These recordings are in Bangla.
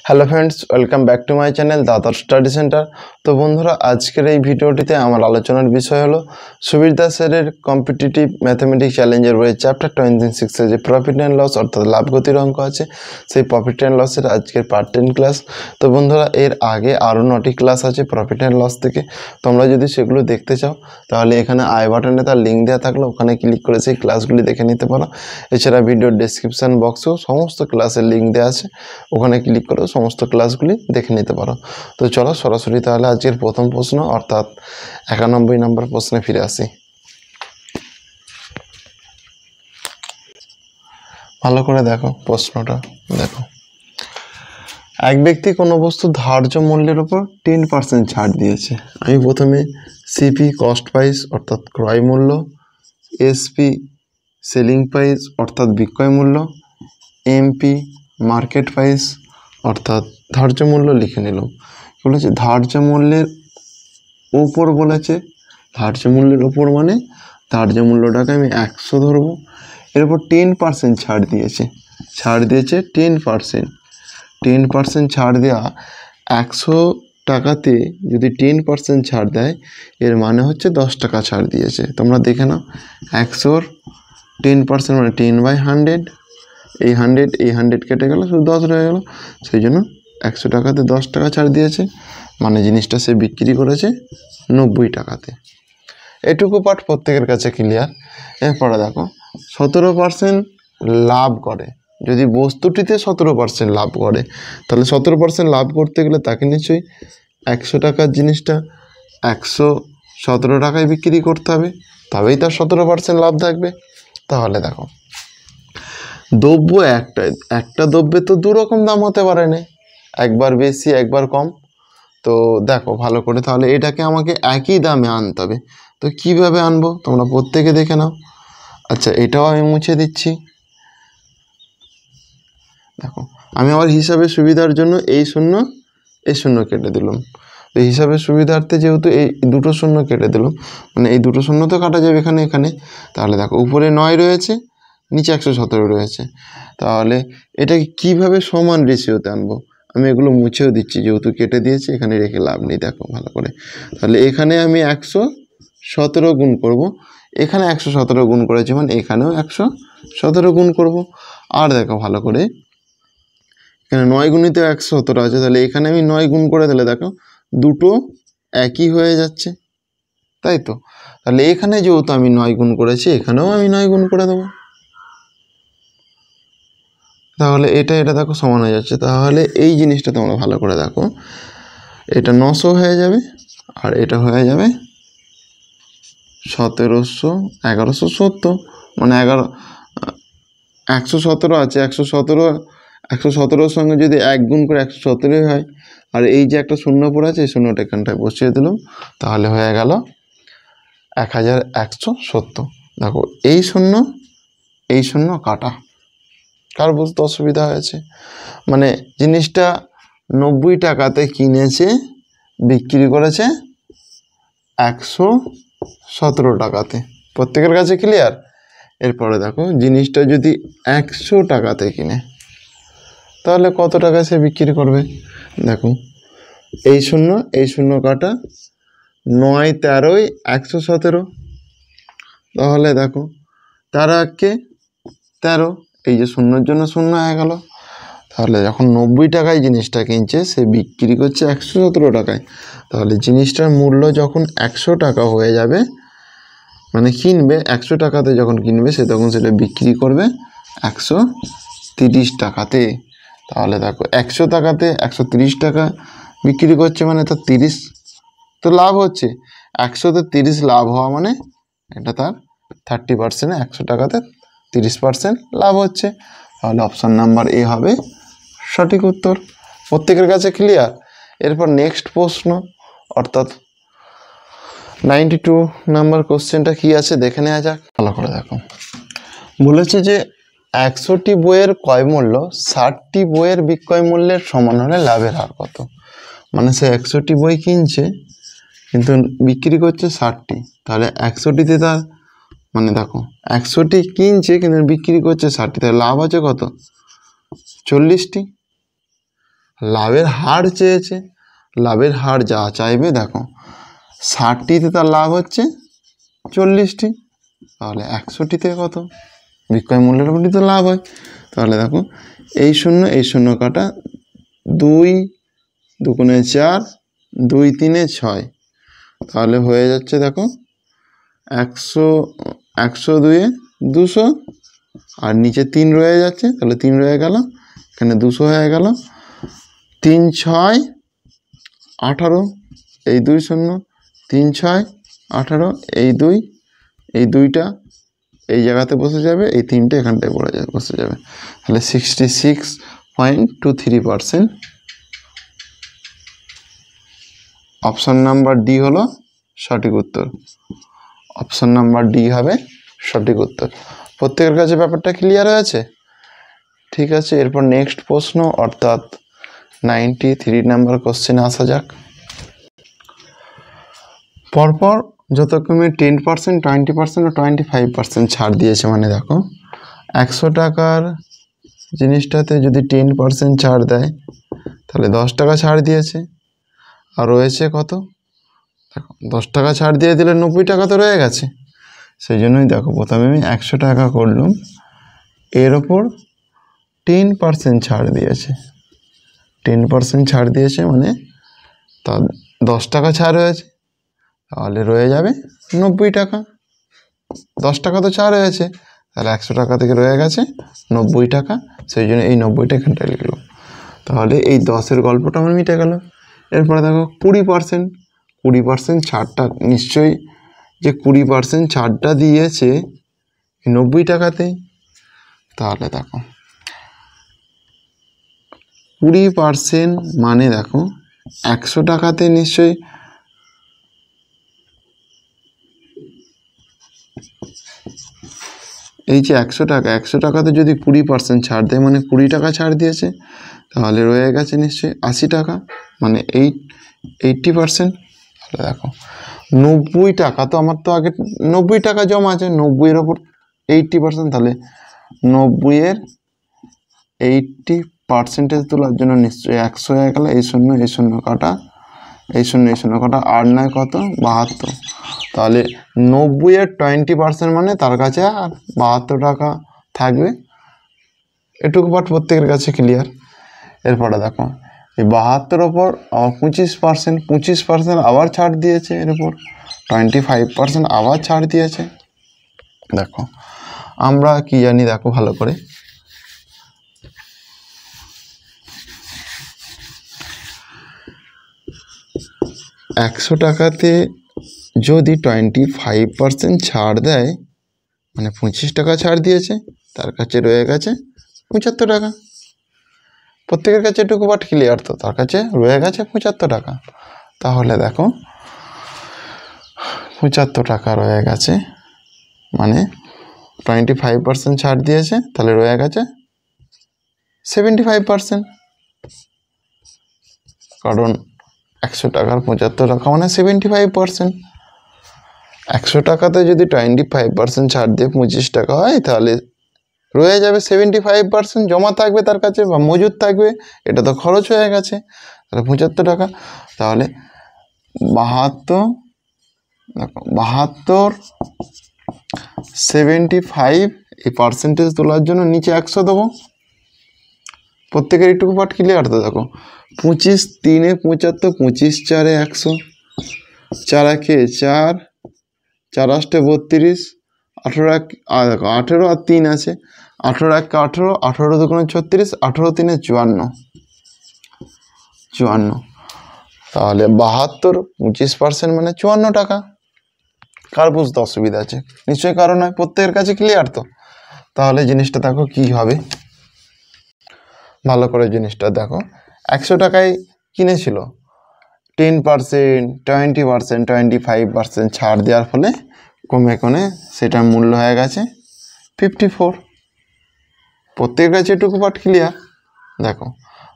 Hello friends, welcome back to my channel দাদার স্টাডি সেন্টার। তো বন্ধুরা, আজকের এই ভিডিওটিতে আমার আলোচনার বিষয় হলো সুবীর দাসের কম্পিটিটিভ ম্যাথমেটিক্স চ্যালেঞ্জের বই চ্যাপ্টার 26-এ যে প্রফিট অ্যান্ড লস অর্থাৎ লাভ গতির অঙ্ক আছে, সেই প্রফিট অ্যান্ড লসের আজকের পার্ট 10 ক্লাস। তো বন্ধুরা, এর আগে আরও 9টি ক্লাস আছে প্রফিট অ্যান্ড লস থেকে। তোমরা যদি সেগুলো দেখতে চাও তাহলে এখানে আই বাটনে তার লিঙ্ক দেওয়া থাকলে ওখানে ক্লিক করে সেই ক্লাসগুলি দেখে নিতে পারো। এছাড়া ভিডিওর ডেসক্রিপশান বক্সেও সমস্ত ক্লাসের লিঙ্ক দেওয়া আছে, ওখানে ক্লিক করে সমস্ত ক্লাসগুলি দেখে নিতে পারো। তো চলো সরাসরি তাহলে আজকের প্রথম প্রশ্ন অর্থাৎ 91 নম্বর প্রশ্নে ফিরে আসি। ভালো করে দেখো প্রশ্নটা। দেখো, এক ব্যক্তি কোনো বস্তু ধার্য মূল্যের উপর 10% ছাড় দিয়েছে। আমি প্রথমে সিপি কস্ট প্রাইস অর্থাৎ ক্রয় মূল্য, এসপি সেলিং প্রাইস অর্থাৎ বিক্রয় মূল্য, এমপি মার্কেট প্রাইস অর্থাৎ ধার্য মূল্য লিখে নিলাম। বলেছে ধার্য মূল্যের উপর, বলেছে ধার্য মূল্যের উপর মানে ধার্য মূল্যটাকে আমি 100 ধরবো, এর উপর 10% ছাড় দিয়েছে। 10% ছাড় দেওয়া 100 টাকাতে যদি 10% ছাড় দেয়, এর মানে হচ্ছে 10 টাকা ছাড় দিয়েছে। তোমরা দেখে নাও, 100-র 10% মানে 10/100, এই 100 কেটে গেল, শুধু 10 রয়ে গেল। সেই জন্য 100 টাকাতে 10 টাকা ছাড় দিয়েছে, মানে জিনিসটা সে বিক্রি করেছে 90 টাকাতে। এটুকু পার্ট প্রত্যেকের কাছে ক্লিয়ার। এরপরে দেখো 17% লাভ করে। যদি বস্তুটিতে 17% লাভ করে, তাহলে 17% লাভ করতে গেলে তাকে নিশ্চয়ই 100 টাকার জিনিসটা 117 টাকায় বিক্রি করতে হবে, তবেই তার 17% লাভ থাকবে। তাহলে দেখো, দ্রব্য একটা দ্রব্যে তো দু রকম দাম হতে পারে না, একবার বেশি একবার কম। তো দেখো ভালো করে, তাহলে এটাকে আমাকে একই দামে আনতে হবে। তো কিভাবে আনবো তোমরা প্রত্যেকে দেখে নাও। আচ্ছা, এটাও আমি মুছে দিচ্ছি। দেখো, আমি আমার হিসাবের সুবিধার জন্য এই শূন্য কেটে দিলাম। তো হিসাবের সুবিধার্থে যেহেতু এই দুটো শূন্য কেটে দিলাম, মানে এই দুটো শূন্য তো কাটা যাবে এখানে। তাহলে দেখো, উপরে 9 রয়েছে, নিচে 117 রয়েছে। তাহলে এটাকে কিভাবে সমান রেশিওতে আনবো, আমি এগুলো মুছেও দিচ্ছি, যেহেতু কেটে দিয়েছি এখানে রেখে লাভ নেই। দেখো ভালো করে, তাহলে এখানে আমি 117 গুণ করব, এখানে 117 গুণ করেছি মানে এখানেও 117 গুণ করব। আর দেখো ভালো করে, এখানে 9 গুণিত 117 আছে, তাহলে এখানে আমি 9 গুণ করে দিলে দেখো দুটো একই হয়ে যাচ্ছে, তাই তো। তাহলে এখানে যেহেতু আমি 9 গুণ করেছি, এখানেও আমি 9 গুণ করে দেবো। তাহলে এটা দেখো সমান হয়ে যাচ্ছে। তাহলে এই জিনিসটা তোমরা ভালো করে দেখো, এটা 900 হয়ে যাবে আর এটা হয়ে যাবে 1170, মানে 117 আছে, 117-117-র সঙ্গে যদি 1 গুণ করে 117 হয়। আর এই যে একটা শূন্য পড়ে আছে, এই শূন্যটা এখানটায় বসিয়ে দিলাম, তাহলে হয়ে গেল 1170। দেখো, এই শূন্য কাটা। কার বুঝতে অসুবিধা হয়েছে? মানে জিনিসটা 90 টাকাতে কিনেছে, বিক্রি করেছে 117 টাকাতে। প্রত্যেকের কাছে ক্লিয়ার? এরপরে দেখো, জিনিসটা যদি 100 টাকাতে কিনে, তাহলে কত টাকা সে বিক্রি করবে? দেখো, এই শূন্য কাটা, 9-13-117। তাহলে দেখো, 13 এই যে শূন্যর জন্য শূন্য হয়ে গেল। তাহলে যখন 90 টাকায় জিনিসটা কিনছে, সে বিক্রি করছে 117 টাকায়। তাহলে জিনিসটার মূল্য যখন 100 টাকা হয়ে যাবে, মানে কিনবে 100 টাকাতে, যখন কিনবে সে তখন সেটা বিক্রি করবে 130 টাকাতে। তাহলে দেখো, 100 টাকাতে 130 টাকা বিক্রি করছে, মানে তার 30 তো লাভ হচ্ছে। 100-তে 30 লাভ হওয়া মানে এটা তার 30%, 100 টাকাতে 30% লাভ হচ্ছে। তাহলে অপশান নাম্বার এ হবে সঠিক উত্তর। প্রত্যেকের কাছে ক্লিয়ার? এরপর নেক্সট প্রশ্ন অর্থাৎ 92 নাম্বার কোশ্চেনটা কি আছে দেখে নেওয়া যাক। ভালো করে দেখো, বলেছে যে 100টি বইয়ের ক্রয় মূল্য 60টি বইয়ের বিক্রয় মূল্যের সমান হলে লাভের হার কত? মানে সে 100টি বই কিনছে কিন্তু বিক্রি করছে 60টি। তাহলে 100টিতে তার, মানে দেখো 100টি কিনছে কিন্তু বিক্রি করছে 60টি, তাহলে লাভ আছে কত? 40টি। লাভের হার চেয়েছে, লাভের হার যা চাইবে দেখো 60টিতে তার লাভ হচ্ছে 40টি, তাহলে 100টিতে কত, বিক্রয় মূল্যের উপরই তো লাভ হয়। তাহলে দেখো এই শূন্য কাটা, 2 দুগুণে 4, 2 3 6, তাহলে হয়ে যাচ্ছে দেখো 100, 102 200, আর নিচে 3 রয়ে যাচ্ছে, তাহলে 3 রয়ে গেল, এখানে 200 হয়ে গেল, 3 6 18, এই 2 0, 3 6 18, এই 2, এই 2টা এই জায়গাতে বসে যাবে, এই 3টে এখানটায় বসে যাবে, তাহলে 66.23%। অপশন নাম্বার ডি হলো সঠিক উত্তর, অপশন নাম্বার ডি হবে সঠিক উত্তর। প্রত্যেকের কাছে ব্যাপারটা ক্লিয়ার হয়েছে? ঠিক আছে, এরপর নেক্সট প্রশ্ন অর্থাৎ 93 নাম্বার কোশ্চেনে আসা যাক। পরপর যথাক্রমে 10%, 20% ও 25% ছাড় দিয়েছে, মানে দেখো 100 টাকার জিনিসটাতে যদি 10% ছাড় দেয় তাহলে 10 টাকা ছাড় দিয়েছে, আর রয়েছে কত, দেখো 10 টাকা ছাড় দিয়ে দিলে 90 টাকা তো রয়ে গেছে, সেই জন্যই দেখো প্রথমে আমি 100 টাকা করলাম, এর ওপর 10% ছাড় দিয়েছে, 10% ছাড় দিয়েছে মানে তা 10 টাকা ছাড় হয়েছে, তাহলে রয়ে যাবে 90 টাকা, 10 টাকা তো ছাড় হয়েছে, তাহলে 100 টাকা থেকে রয়ে গেছে 90 টাকা, সেই জন্য এই 90টা এখানটায় লিখলাম, তাহলে এই 10-এর গল্পটা আমার মিটে গেল। এরপরে দেখো 20%, 20% ছাড়টা নিশ্চয়ই যে 20% ছাড়টা দিয়েছে 90 টাকাতেই, তাহলে দেখো 20% মানে দেখো 100 টাকাতে নিশ্চয়ই এই যে 100 টাকা, 100 টাকাতে যদি 20% ছাড় দেয় মানে 20 টাকা ছাড় দিয়েছে, তাহলে রয়ে গেছে নিশ্চয়ই 80 টাকা, মানে 80%। তাহলে দেখো 90 টাকা, তো আমার তো আগে 90 টাকা জমা আছে, 90-এর ওপর 80%, তাহলে 90-এর 80% তোলার জন্য নিশ্চয়ই 100 হয়ে গেল, এই শূন্য কাটা, এই শূন্য কাটা, 8 9 কত 72, তাহলে 90-এর 20% মানে তার কাছে আর 72 টাকা থাকবে, এটুকু পাঠ প্রত্যেকের কাছে ক্লিয়ার। এরপরে দেখো এই 72-এর ওপর আবার 25% আবার ছাড় দিয়েছে, এর উপর 25% আবার ছাড় দিয়েছে। দেখো আমরা কি জানি, দেখো ভালো করে, একশো টাকাতে যদি 25% ছাড় দেয় মানে 25 টাকা ছাড় দিয়েছে, তার কাছে রয়ে গেছে 75 টাকা, প্রত্যেকের কাছে এটুকু পাঠ ক্লিয়ার, তো তার কাছে রয়ে গেছে 75 টাকা, তাহলে দেখো 75 টাকা রয়ে গেছে, মানে 25% ছাড় দিয়েছে, তাহলে রয়ে গেছে 75%, কারণ 100 টাকার 75 টাকা মানে 75%, 100 টাকাতে যদি 25% ছাড় দিয়ে 25 টাকা হয়, তাহলে রয়ে যাবে 75%, জমা থাকবে তার কাছে বা মজুদ থাকবে, এটা তো খরচ হয়ে গেছে, তাহলে 75 টাকা, তাহলে 72, দেখো 72 75, এই পার্সেন্টেজ তোলার জন্য নিচে 100 দেবো, প্রত্যেকের এইটুকু পাঠ ক্লিয়ার তো। দেখো 25 3 75, 25 4 100, 4 1 4, 4 8 32, 18 দেখো 18 আর 3 আছে, 18 1 18, 18 2 36, 18 3 54, তাহলে 72 25% মানে 54 টাকা। কার বুঝতে অসুবিধা আছে? নিশ্চয়ই কারণ নয়, প্রত্যেকের কাছে ক্লিয়ার তো। তাহলে জিনিসটা দেখো কি হবে, ভালো করে জিনিসটা দেখো, 100 টাকায় কিনেছিল, 10%, 20%, 25% ছাড় দেওয়ার ফলে কমে কমে সেটার মূল্য হয়ে গেছে 54, প্রত্যেকের কাছে এটুকু পাঠ ক্লিয়ার। দেখো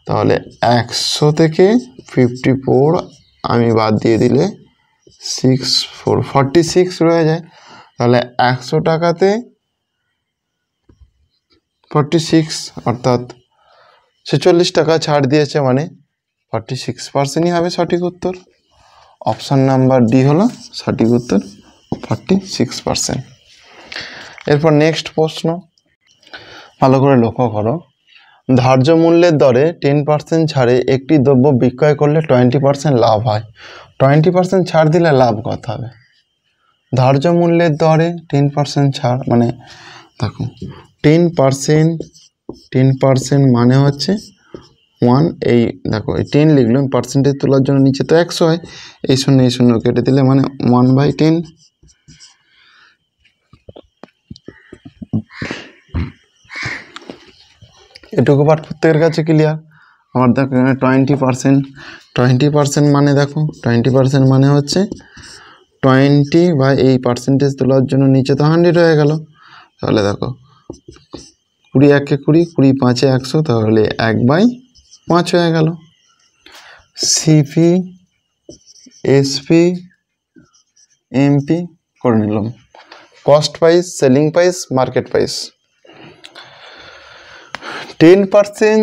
তাহলে 100 থেকে 54 আমি বাদ দিয়ে দিলে 46 রয়ে যায়, তাহলে 100 টাকাতে 46 অর্থাৎ 46 টাকা ছাড় দিয়েছে, মানে 46%ই হবে সঠিক উত্তর। অপশান নাম্বার ডি হলো সঠিক উত্তর, 46%। এরপর নেক্সট প্রশ্ন, ভালো করে লক্ষ্য করো। ধার্য মূল্যের দরে 10% ছাড়ে একটি দ্রব্য বিক্রয় করলে 20% লাভ হয়। 20% ছাড় দিলে লাভ কত হবে? ধার্য মূল্যের দরে 10% ছাড়, মানে দেখো 10% মানে হচ্ছে 1, এই দেখো এই 10 লিখলাম, পার্সেন্টেজ তোলার জন্য নিচে তো 100 হয়, এই শূন্য কেটে দিলে মানে 1/10। এটুকু পার্ট প্রত্যেকের কাছে ক্লিয়ার। আবার দেখো এখানে 20% মানে দেখো 20% মানে হচ্ছে 20 বা এই পার্সেন্টেজ তোলার জন্য নিচে তো 100 হয়ে গেল। তাহলে দেখো 20 1 20, 20 5 100, তাহলে 1/5 হয়ে গেল। সিপি এসপি এমপি করে নিলাম। Cost price, selling price, market price. 10%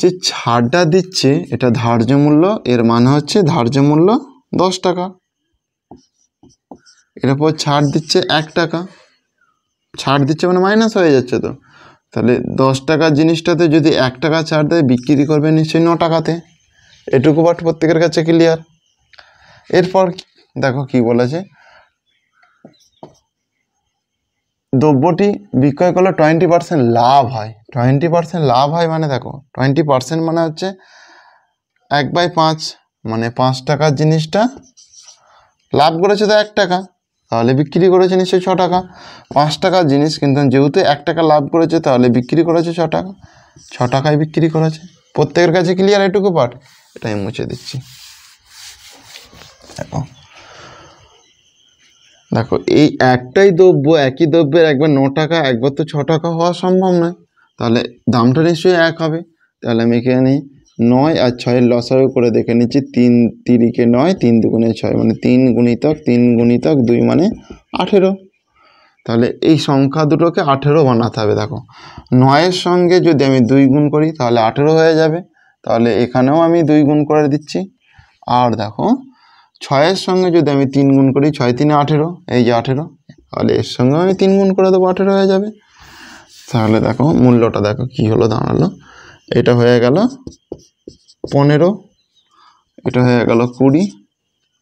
যে ছাড়টা দিচ্ছে এটা ধার্য মূল্য, এর মানে হচ্ছে ধার্য মূল্য 10 টাকা, এর উপর ছাড় দিচ্ছে 1 টাকা, ছাড় দিচ্ছে মানে মাইনাস হয়ে যাচ্ছে তো, তাহলে 10 টাকার জিনিসটাতে যদি 1 টাকা ছাড় দেয় বিক্রি করবে নিশ্চয়ই 9 টাকাতে। এটুকু পাঠ প্রত্যেকের কাছে ক্লিয়ার। এরপর দেখো কি বলেছে, দ্রব্যটি বিক্রয় করলে 20% লাভ হয়। 20% লাভ হয় মানে দেখো 20% মানে হচ্ছে 1/5, মানে 5 টাকার জিনিসটা লাভ করেছে তো 1 টাকা, তাহলে বিক্রি করেছে নিশ্চয়ই 6 টাকা। 5 টাকার জিনিস কিন্তু যেহেতু 1 টাকা লাভ করেছে তাহলে বিক্রি করেছে 6 টাকা, 6 টাকায় বিক্রি করেছে। প্রত্যেকের কাছে ক্লিয়ার এটুকু পার্ট? এটা আমি মুছে দিচ্ছি। দেখো এই একটাই দ্রব্য, একই দ্রব্যের একবার 9 টাকা একবার তো 6 টাকা হওয়া সম্ভব নয়, তাহলে দামটা নিশ্চয়ই 1 হবে। তাহলে আমি এখানে 9 আর 6 লসাগু করে দেখে নিচ্ছি। 3 3 9, 3 2 6, মানে 3 × 2 মানে 18। তাহলে এই সংখ্যা দুটোকে 18 বানাতে হবে। দেখো 9-এর সঙ্গে যদি আমি 2 গুণ করি তাহলে 18 হয়ে যাবে, তাহলে এখানেও আমি 2 গুণ করে দিচ্ছি। আর দেখো 6-এর সঙ্গে যদি আমি 3 গুণ করি, 6 3 18, এই যে 18, তাহলে এর সঙ্গেও আমি 3 গুণ করে দেবো, 18 হয়ে যাবে। তাহলে দেখো মূল্যটা দেখো কি হলো, দাঁড়ালো এটা হয়ে গেল 15, এটা হয়ে গেল 20,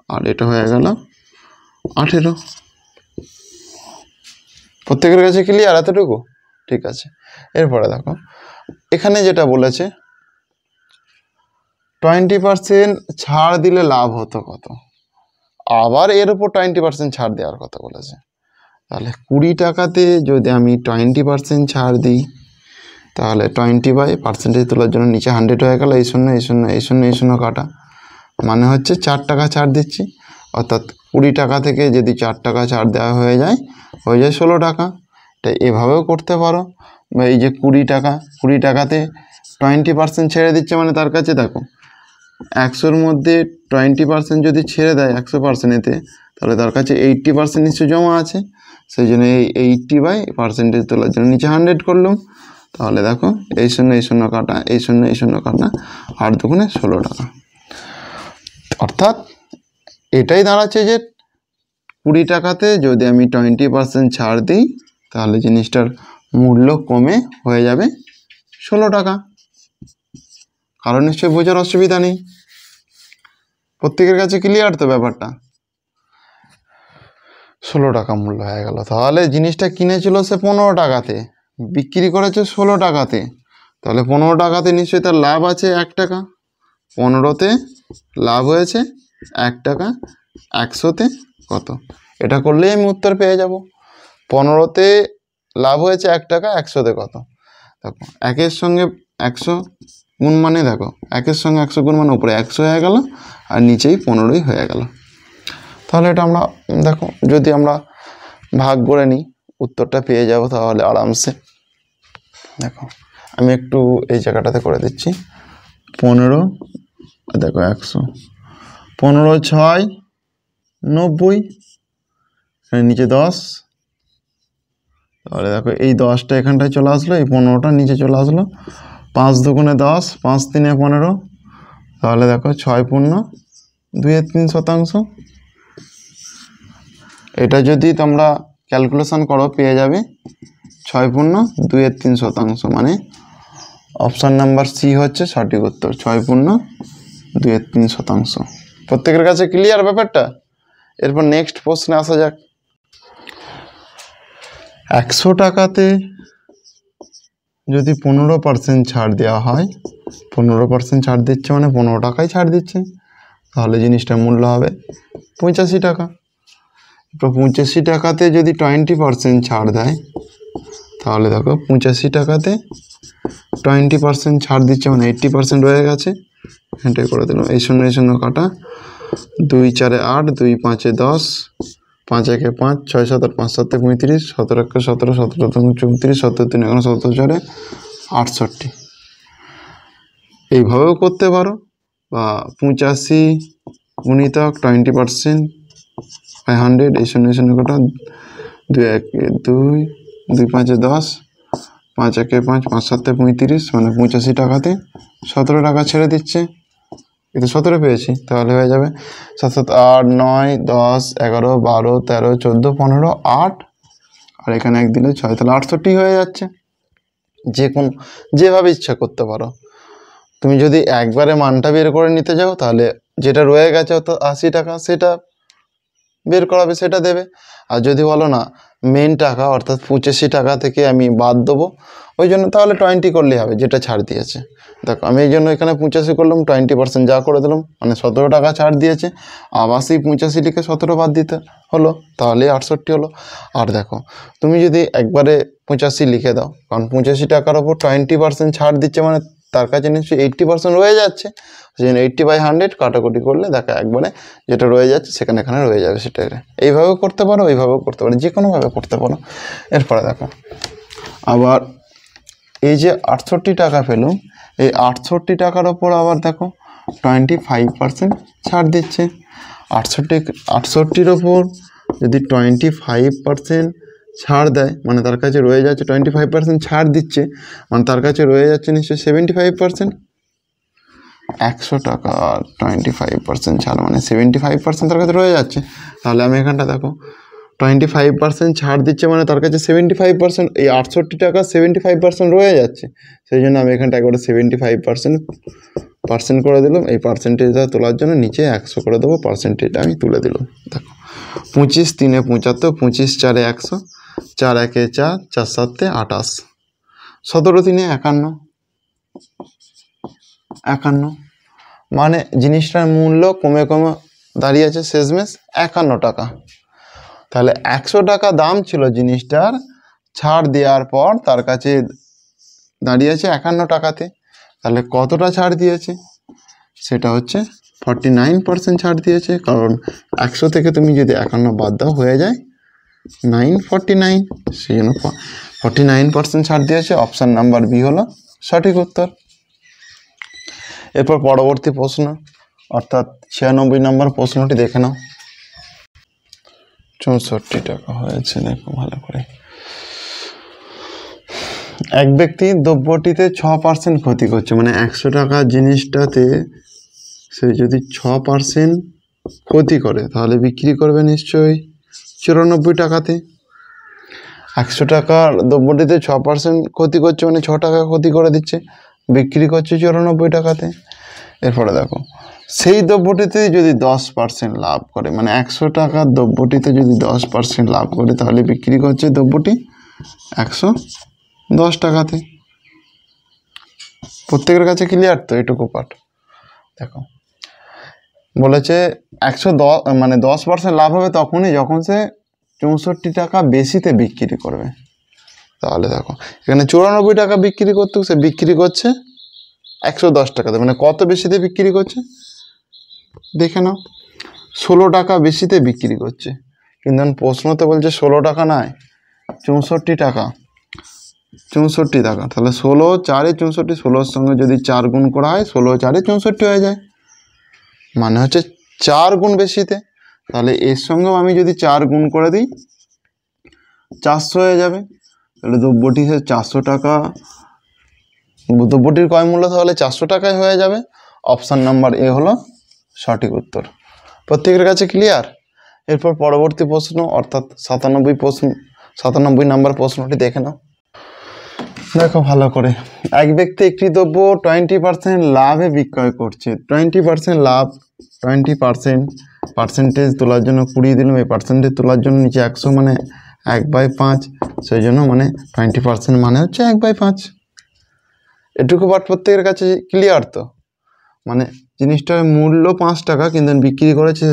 আর এটা হয়ে গেল 18। প্রত্যেকের কাছে ক্লিয়ার এতটুকু? ঠিক আছে। এরপরে দেখো এখানে যেটা বলেছে 20% ছাড় দিলে লাভ হতো কত, আবার এর উপর 20% ছাড় দেওয়ার কথা বলেছে। তাহলে 20 টাকাতে যদি আমি 20% ছাড় দিই তাহলে 20/পার্সেন্টেজ তোলার জন্য নিচে 100 হয়ে গেল, এই শূন্য কাটা, মানে হচ্ছে 4 টাকা ছাড় দিচ্ছি। অর্থাৎ 20 টাকা থেকে যদি 4 টাকা ছাড় দেওয়া হয়ে যায় 16 টাকা। এটা এভাবেও করতে পারো। এই যে 20 টাকাতে 20% ছেড়ে দিচ্ছে, মানে তার কাছে দেখো 100-র মধ্যে 20% যদি ছেড়ে দেয় 100%-এতে, তাহলে তার কাছে 80% নিশ্চয় জমা আছে। সেই জন্য এই 80/পার্সেন্টেজ তোলার জন্য নিচে 100 করলাম। তাহলে দেখো এই শূন্য কাটা, এই শূন্য কাটা, 8 দুগুণে 16 টাকা। অর্থাৎ এটাই দাঁড়াচ্ছে যে 20 টাকাতে যদি আমি 20% ছাড় দিই তাহলে জিনিসটার মূল্য কমে হয়ে যাবে 16 টাকা। কারণ নিশ্চয়ই বোঝার অসুবিধা নেই, প্রত্যেকের কাছে ক্লিয়ার তো ব্যাপারটা? 16 টাকা মূল্য হয়ে গেল। তাহলে জিনিসটা কিনেছিল সে 15 টাকাতে, বিক্রি করেছে 16 টাকাতে, তাহলে 15 টাকাতে নিশ্চয়ই তার লাভ আছে 1 টাকা। 15-তে লাভ হয়েছে 1 টাকা, 100-তে কত? এটা করলেই আমি উত্তর পেয়ে যাব। 15-তে লাভ হয়েছে 1 টাকা, 100-তে কত? দেখো 1-এর সঙ্গে 100 গুণ মানে দেখো 1-এর সঙ্গে 100 গুণ মানে উপরে 100 হয়ে গেল আর নিচেই 15ই হয়ে গেল। তাহলে এটা আমরা দেখো যদি আমরা ভাগ করে নিই উত্তরটা পেয়ে যাব তাহলে আরামসে। দেখো আমি একটু এই জায়গাটাতে করে দিচ্ছি। 15 দেখো 100, 15 6 90, নিচে 10, তাহলে দেখো এই 10টা এখানটায় চলে আসলো, এই 15টা নিচে চলে আসলো, 5 দুগুণে 10, 5 তিনে 15, তাহলে দেখো 6.2-3%। এটা যদি তোমরা ক্যালকুলেশন করো পেয়ে যাবে 6.2-3%, মানে অপশান নাম্বার সি হচ্ছে সঠিক উত্তর, 6.2-3%। প্রত্যেকের কাছে ক্লিয়ার ব্যাপারটা? এরপর নেক্সট প্রশ্নে আসা যাক। 100 টাকাতে যদি 15% ছাড় দেওয়া হয়, 15% ছাড় দিচ্ছে মানে 15 টাকাই ছাড় দিচ্ছে, তাহলে জিনিসটার মূল্য হবে 85 টাকা। এরপর 85 টাকাতে যদি 20% ছাড় দেয়, তাহলে দেখো 85 টাকাতে 20% ছাড় দিচ্ছে মানে 80% রয়ে গেছে, এটাই করে দিলাম। এই শূন্য কাটা, 2 4 8, 2 5 10, 5 1 5, 6 7 5 7 35, 17 1 17, 17 2 34, 17 3 11, 17 4 68। এইভাবেও করতে পারো, বা 85 গুণিতক 20% 100, এই শূন্য কাটা, 2 1 2, 2 5 10, 5 1 5, 5 7 35, মানে 85 টাকাতে 17 টাকা ছেড়ে দিচ্ছে। কিন্তু 17 পেয়েছি, তাহলে হয়ে যাবে 7 7 8 9 10 11 12 13 14 15 8, আর এখানে 1 দিলে 6, তাহলে 68 হয়ে যাচ্ছে। যেভাবে ইচ্ছা করতে পারো। তুমি যদি একবারে মানটা বের করে নিতে যাও, তাহলে যেটা রয়ে গেছে অত 80 টাকা সেটা বের করাবে, সেটা দেবে। আর যদি বলো না মেন টাকা অর্থাৎ 85 টাকা থেকে আমি বাদ দেবো, ওই জন্য তাহলে 20 করলেই হবে, যেটা ছাড় দিয়েছে। দেখো আমি এই জন্য এখানে 85 করলাম, 20% যা করে দিলাম, মানে 17 টাকা ছাড় দিয়েছে, আবার সেই 85 লিখে 17 বাদ দিতে হলো, তাহলে 68 হলো। আর দেখো তুমি যদি একবারে 85 লিখে দাও, কারণ 85 টাকার ওপর 20% ছাড় দিচ্ছে মানে তার কাছে নিশ্চয়ই 80% রয়ে যাচ্ছে, সেই জন্য 80/100 কাটাকুটি করলে দেখো একবারে যেটা রয়ে যাচ্ছে সেখানে এখানে রয়ে যাবে। সেটা এইভাবেও করতে পারো, এইভাবেও করতে পারো, যে কোনোভাবে করতে পারো। এরপরে দেখো আবার এই যে 68 টাকা পেলো, এই 68 টাকার ওপর আবার দেখো 25% ছাড় দিচ্ছে। 68-র ওপর যদি 25% ছাড় দেয়, মানে তার কাছে রয়ে যাচ্ছে 25% ছাড় দিচ্ছে, মানে তার কাছে রয়ে যাচ্ছে নিশ্চয়ই 75%। 100 টাকা 25% ছাড় মানে 75% তার কাছে রয়ে যাচ্ছে। তাহলে আমি এখানটা দেখো 25% ছাড় দিচ্ছে মানে তার কাছে 75%, এই 68 টাকা 75% রয়ে যাচ্ছে, সেই জন্য আমি এখানটা একবারে 75% করে দিলাম। এই পার্সেন্টেজটা তোলার জন্য নিচে 100 করে দেবো, পার্সেন্টেজটা আমি তুলে দিলাম। দেখো 25 3 75, 25 4 100, 4 1 4, 4 7 28, 17 3 51, মানে জিনিসটার মূল্য কমে কমে দাঁড়িয়েছে শেষমেশ 51 টাকা। তাহলে 100 টাকা দাম ছিল জিনিসটার, ছাড় দেওয়ার পর তার কাছে দাঁড়িয়েছে 51 টাকাতে। তাহলে কতটা ছাড় দিয়েছে? সেটা হচ্ছে 49% ছাড় দিয়েছে, কারণ 100 থেকে তুমি যদি 51 বাদ দাও হয়ে যায় 949, সেই জন্য 49% ছাড় দিয়েছে। অপশান নাম্বার বি হলো সঠিক উত্তর। এরপর পরবর্তী প্রশ্ন অর্থাৎ 96 নম্বর প্রশ্নটি দেখে নাও। 64 টাকা হয়েছে, দেখো ভালো করে। এক ব্যক্তি দ্রব্যটিতে 6% ক্ষতি করছে, মানে 100 টাকা জিনিসটাতে সে যদি 6% ক্ষতি করে, তাহলে বিক্রি করবে নিশ্চয়ই 94 টাকাতে। 100 টাকার দ্রব্যটিতে 6% ক্ষতি করছে মানে 6 টাকা ক্ষতি করে দিচ্ছে, বিক্রি করছে 94 টাকাতে। এরপরে দেখো সেই দ্রব্যটিতে যদি 10% লাভ করে, মানে 100 টাকার দ্রব্যটিতে যদি 10% লাভ করে, তাহলে বিক্রি করছে দ্রব্যটি 110 টাকাতে। প্রত্যেকের কাছে ক্লিয়ার তো এটুকু পার্ট? দেখো বলেছে 110, মানে 10% লাভ হবে তখনই যখন সে 64 টাকা বেশিতে বিক্রি করবে। তাহলে দেখো এখানে 94 টাকা বিক্রি করতে, সে বিক্রি করছে 110 টাকাতে, মানে কত বেশিতে বিক্রি করছে দেখে নাও, 16 টাকা বেশিতে বিক্রি করছে। কিন্তু প্রশ্নতে বলছে 16 টাকা নয়, 64 টাকা। 64 টাকা, তাহলে 16 4 64, 16-র সঙ্গে যদি 4 গুণ করা হয় 16 4 64 হয়ে যায়, মানে হচ্ছে 4 গুণ বেশিতে। তাহলে এর সঙ্গেও আমি যদি 4 গুণ করে দিই 400 হয়ে যাবে। তাহলে দ্রব্যটি 400 টাকা দ্রব্যটির ক্রয় মূল্য তাহলে 400 টাকায় হয়ে যাবে। অপশান নাম্বার এ হলো সঠিক উত্তর। প্রত্যেকের কাছে ক্লিয়ার? এরপর পরবর্তী প্রশ্ন অর্থাৎ 97 নম্বর প্রশ্নটি দেখে নাও। দেখো ভালো করে, এক ব্যক্তি একটি দ্রব্য 20% লাভে বিক্রয় করছে। 20% লাভ, 20% তোলার জন্য 20 দিলাম, এই পার্সেন্টেজ তোলার জন্য নিচে 100 মানে 1/5, সেই জন্য মানে 20% মানে হচ্ছে 1/5। এটুকু পাঠ প্রত্যেকের কাছে ক্লিয়ার তো? মানে জিনিসটার মূল্য 5 টাকা কিন্তু বিক্রি করেছে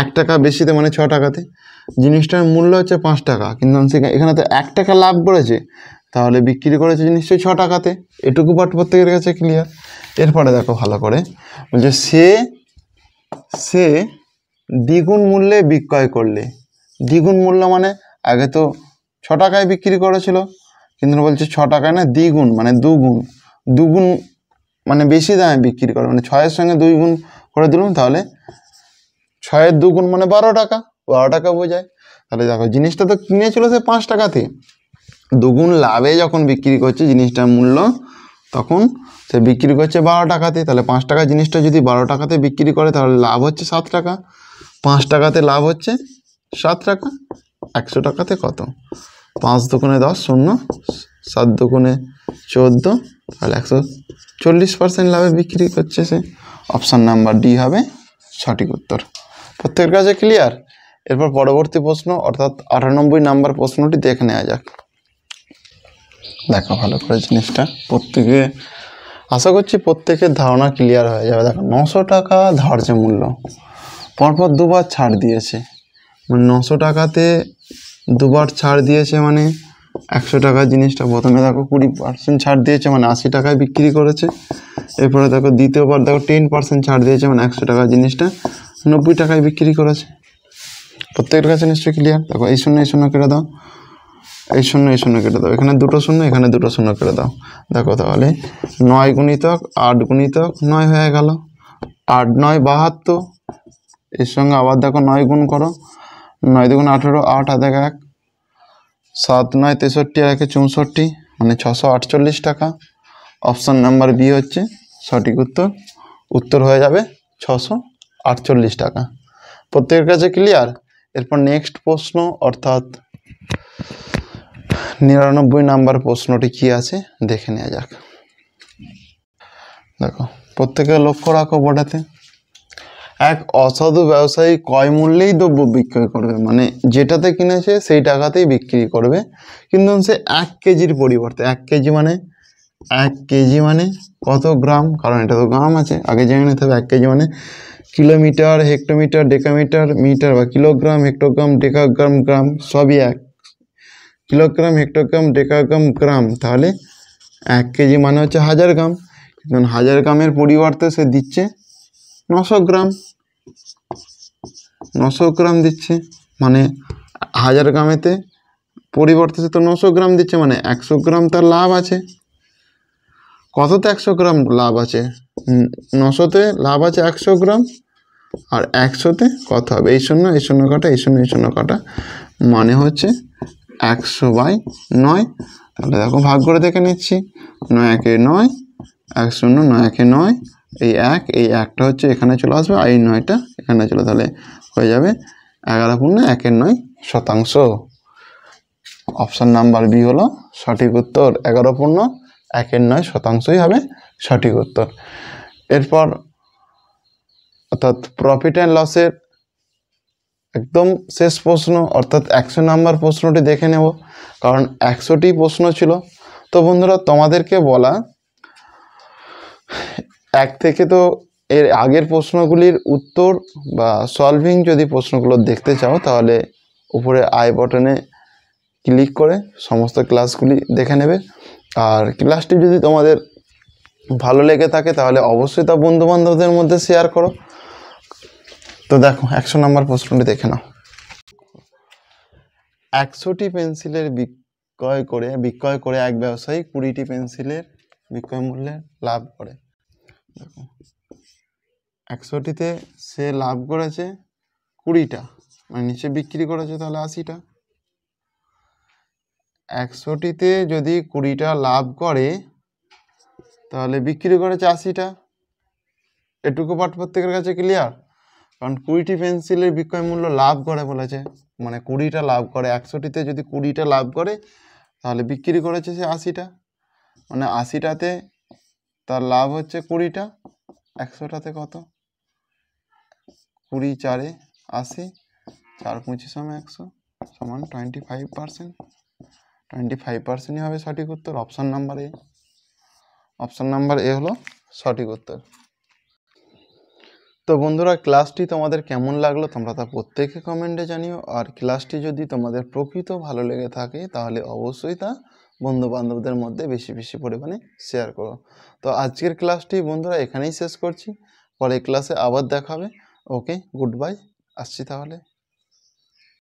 1 টাকা বেশিতে মানে 6 টাকাতে। জিনিসটার মূল্য হচ্ছে 5 টাকা কিন্তু এখানে তো 1 টাকা লাভ করেছে, তাহলে বিক্রি করেছে নিশ্চয়ই 6 টাকাতে। এটুকু পাঠ প্রত্যেকের কাছে ক্লিয়ার? এরপরে দেখো ভালো করে, বলছে সে দ্বিগুণ মূল্যে বিক্রয় করলে। দ্বিগুণ মূল্য মানে আগে তো 6 টাকায় বিক্রি করেছিল, কিন্তু বলছে 6 টাকায় না, দ্বিগুণ মানে দুগুণ মানে বেশি দামে বিক্রি করে, মানে 6-এর সঙ্গে 2 গুণ করে দিলাম, তাহলে 6-এর 2 গুণ মানে 12 টাকা, 12 টাকা বোঝায়। তাহলে দেখো জিনিসটা তো কিনেছিল সে 5 টাকাতে, দুগুণ লাভে যখন বিক্রি করছে জিনিসটার মূল্য, তখন সে বিক্রি করছে 12 টাকাতে। তাহলে 5 টাকা জিনিসটা যদি 12 টাকাতে বিক্রি করে তাহলে লাভ হচ্ছে 7 টাকা। 5 টাকাতে লাভ হচ্ছে 7 টাকা। 100 টাকাতে কত? 5 দুগুণে 10 শূন্য, 7 দুগুণে 14, তাহলে 140% লাভে বিক্রি করছে সে। অপশান নাম্বার ডি হবে সঠিক উত্তর। প্রত্যেকের কাছে ক্লিয়ার? এরপর পরবর্তী প্রশ্ন অর্থাৎ 98 নম্বর প্রশ্নটি দেখে নেওয়া যাক। দেখো ভালো করে জিনিসটা, প্রত্যেকে আশা করছি প্রত্যেকের ধারণা ক্লিয়ার হয়ে যাবে। দেখো 900 টাকা ধার্য মূল্য, পরপর দুবার ছাড় দিয়েছে, মানে 900 টাকাতে দুবার ছাড় দিয়েছে, মানে 100 টাকা জিনিসটা প্রথমে দেখো 20% ছাড় দিয়েছে, মানে 80 টাকায় বিক্রি করেছে। এরপরে দেখো দ্বিতীয়বার দেখো 10% ছাড় দিয়েছে, মানে 100 টাকা জিনিসটা 90 টাকায় বিক্রি করেছে। প্রত্যেকের কাছে নিশ্চয়ই ক্লিয়ার? দেখো এই শূন্য কেটে দাও, এই শূন্য কেটে দাও, এখানে 2টো শূন্য, এখানে 2টো শূন্য কেটে দাও। দেখো তাহলে 9 গুণিতক 8 গুণিতক 9 হয়ে গেল। 8 9 72, এর সঙ্গে আবার দেখো 9 গুণ করো, 9 দুগুণ 18, 8 হাতে 1, 7 9 63 আর 1 64, মানে 648 টাকা। অপশান নাম্বার বি হচ্ছে সঠিক উত্তর। উত্তর হয়ে যাবে 648 টাকা। প্রত্যেকের কাছে ক্লিয়ার? এরপর নেক্সট প্রশ্ন অর্থাৎ 99 নাম্বার প্রশ্নটি কি আছে দেখে নেওয়া যাক। দেখো প্রত্যেকে লক্ষ্য রাখো বোর্ডেতে, এক অসাধু ব্যবসায়ী ক্রয় মূল্যেই দ্রব্য বিক্রয় করবে, মানে যেটাতে কিনেছে সেই টাকাতেই বিক্রি করবে, কিন্তু সে 1 কেজির পরিবর্তে 1 কেজি মানে 1 কেজি মানে কত গ্রাম, কারণ এটা তো গ্রাম আছে, আগে জেনে নিতে হবে। 1 কেজি মানে কিলোমিটার, হেক্টোমিটার, ডেকামিটার, মিটার বা কিলোগ্রাম, হেক্টোগ্রাম, ডেকাগ্রাম, গ্রাম সবই এক। কিলোগ্রাম, হেক্টোগ্রাম, ডেকাগ্রাম, গ্রাম, তাহলে 1 কেজি মানে হচ্ছে 1000 গ্রাম, কিন্তু 1000 গ্রামের পরিবর্তে সে দিচ্ছে 900 গ্রাম। 900 গ্রাম দিচ্ছে, মানে 1000 গ্রামেতে পরিবর্তে সে তো 900 গ্রাম দিচ্ছে, মানে 100 গ্রাম তার লাভ আছে। কততে 100 গ্রাম লাভ আছে? 900তে লাভ আছে 100 গ্রাম, আর 100তে কত হবে? এই শূন্য কাটা, এই শূন্য কাটা, মানে হচ্ছে 100/9। তাহলে দেখো ভাগ করে দেখে নিচ্ছি, 9 একে 9, 1 শূন্য, 9 একে 9, এই 1, এই 1টা হচ্ছে এখানে চলে আসবে, আর এই 9টা এখানে চলে, তাহলে হয়ে যাবে 11/1 শতাংশ। অপশান নাম্বার বি হলো সঠিক উত্তর। 11/1 শতাংশই হবে সঠিক উত্তর। এরপর অর্থাৎ প্রফিট অ্যান্ড লসের একদম শেষ প্রশ্ন অর্থাৎ 100 নাম্বার প্রশ্নটি দেখে নেব, কারণ 100টি প্রশ্ন ছিল। তো বন্ধুরা তোমাদেরকে বলা, 1 থেকে তো এর আগের প্রশ্নগুলির উত্তর বা সলভিং যদি প্রশ্নগুলো দেখতে চাও, তাহলে উপরে আই বটনে ক্লিক করে সমস্ত ক্লাসগুলি দেখে নেবে। আর ক্লাসটি যদি তোমাদের ভালো লেগে থাকে তাহলে অবশ্যই তা বন্ধুবান্ধবদের মধ্যে শেয়ার করো। তো দেখো 100 নাম্বার প্রশ্নটি দেখে নাও। 100টি পেন্সিলের বিক্রয় করে এক ব্যবসায়ী 20টি পেন্সিলের বিক্রয় মূল্যে লাভ করে। দেখো 100টিতে সে লাভ করেছে 20টা, মানে নিচে বিক্রি করেছে তাহলে 80টা। 100টিতে যদি 20টা লাভ করে তাহলে বিক্রি করেছে 80টা। এটুকু পাঠ প্রত্যেকের কাছে ক্লিয়ার? কারণ 20টি পেন্সিলের বিক্রয় মূল্য লাভ করে বলেছে, মানে 20টা লাভ করে, 100টিতে যদি 20টা লাভ করে তাহলে বিক্রি করেছে সে 80টা, মানে 80টাতে তার লাভ হচ্ছে 20টা, 100টাতে কত? 20 4 80, 4 25 100 সমান 25%। 25%ই হবে সঠিক উত্তর, option number A. Option number A হলো সঠিক উত্তর। তো বন্ধুরা, ক্লাসটি তোমাদের কেমন লাগলো তোমরা তা প্রত্যেকে কমেন্টে জানিও। আর ক্লাসটি যদি তোমাদের প্রকৃত ভালো লেগে থাকে তাহলে অবশ্যই তা বন্ধু বান্ধবদের মধ্যে বেশি বেশি পরিমাণে শেয়ার করো। তো আজকের ক্লাসটি বন্ধুরা এখানেই শেষ করছি, পরে ক্লাসে আবার দেখাবে। ওকে, গুড বাই, আসছি তাহলে।